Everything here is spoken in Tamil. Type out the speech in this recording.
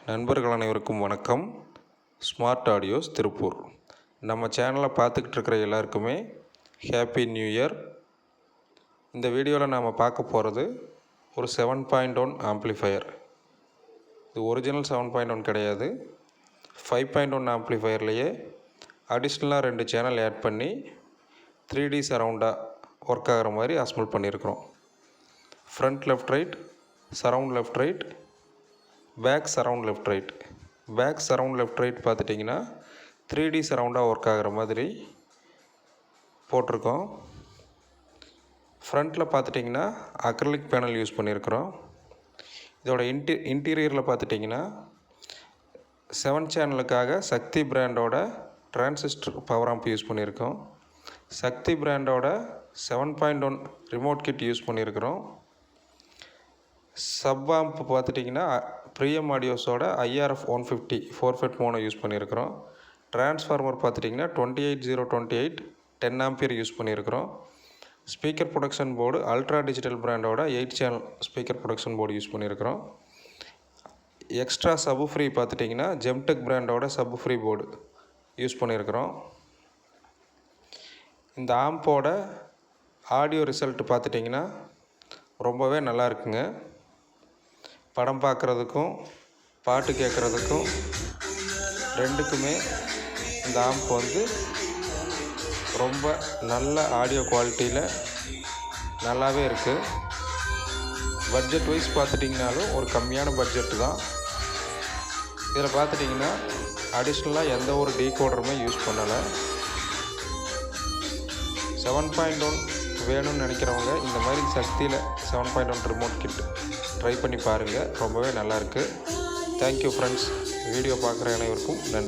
நண்பர்கள் அனைவருக்கும் வணக்கம். Smart audios Tiruppur. நம்ம சேனலை பார்த்துக்கிட்டு இருக்கிற எல்லாருக்குமே ஹேப்பி நியூ இயர். இந்த வீடியோவில் நாம் பார்க்க போகிறது ஒரு 7.1 ஆம்ப்ளிஃபையர். இது ஒரிஜினல் 7.1 கிடையாது. 5.1 ஆம்ப்ளிஃபையர்லேயே அடிஷ்னலாக 2 சேனல் ஆட் பண்ணி 3D சரவுண்டாக ஒர்க் ஆகிற மாதிரி அசம்பிள் பண்ணியிருக்கிறோம். Front left right, surround left right, back surround left right. Back surround left right பார்த்துட்டிங்கன்னா 3D சரவுண்டாக ஒர்க் ஆகிற மாதிரி போட்டிருக்கோம். ஃப்ரண்ட்டில் பார்த்துட்டிங்கன்னா அக்ரிலிக் பேனல் யூஸ் பண்ணியிருக்கிறோம். இதோட இன்டீரியரில் பார்த்துட்டிங்கன்னா 7 சேனலுக்காக சக்தி பிராண்டோட டிரான்சிஸ்டர் பவர் ஆம்ப் யூஸ் பண்ணியிருக்கோம். சக்தி பிராண்டோட 7.1 ரிமோட் கிட் யூஸ் பண்ணியிருக்கிறோம். சப் ஆம்ப் பார்த்துட்டிங்கன்னா ப்ரீஎம் ஆடியோஸோட IRF 150 4FET மோனோ யூஸ் பண்ணியிருக்கிறோம். டிரான்ஸ்ஃபார்மர் பார்த்துட்டிங்கன்னா 28028 10 ஆம்பியர் யூஸ் பண்ணியிருக்கிறோம். Speaker protection board ultra digital பிராண்டோட 8 channel speaker protection board use பண்ணியிருக்கிறோம். எக்ஸ்ட்ரா சப்பு ஃப்ரீ பார்த்துட்டிங்கன்னா ஜெம்டெக் பிராண்டோட சப்பு ஃப்ரீ போர்டு யூஸ் பண்ணியிருக்கிறோம். இந்த ஆம்போட ஆடியோ ரிசல்ட் பார்த்துட்டிங்கன்னா ரொம்பவே நல்லா இருக்குங்க. படம் பார்க்குறதுக்கும் பாட்டு கேட்குறதுக்கும் ரெண்டுக்குமே இந்த ஆம்ப் ரொம்ப நல்ல ஆடியோ குவாலிட்டியில் நல்லாவே இருக்குது. பட்ஜெட் வைஸ் பார்த்துட்டிங்கனாலும் ஒரு கம்மியான பட்ஜெட்டு தான். இதில் பார்த்துட்டிங்கன்னா அடிஷ்னலாக எந்த ஒரு டீகோடருமே யூஸ் பண்ணலை. 7.1 வேணும்னு நினைக்கிறவங்க இந்த மாதிரி சக்தியில் 7.1 ரிமோட் கிட் ட்ரை பண்ணி பாருங்கள். ரொம்பவே நல்லாயிருக்கு. Thank you friends. வீடியோ பார்க்குற அனைவருக்கும் நன்றி.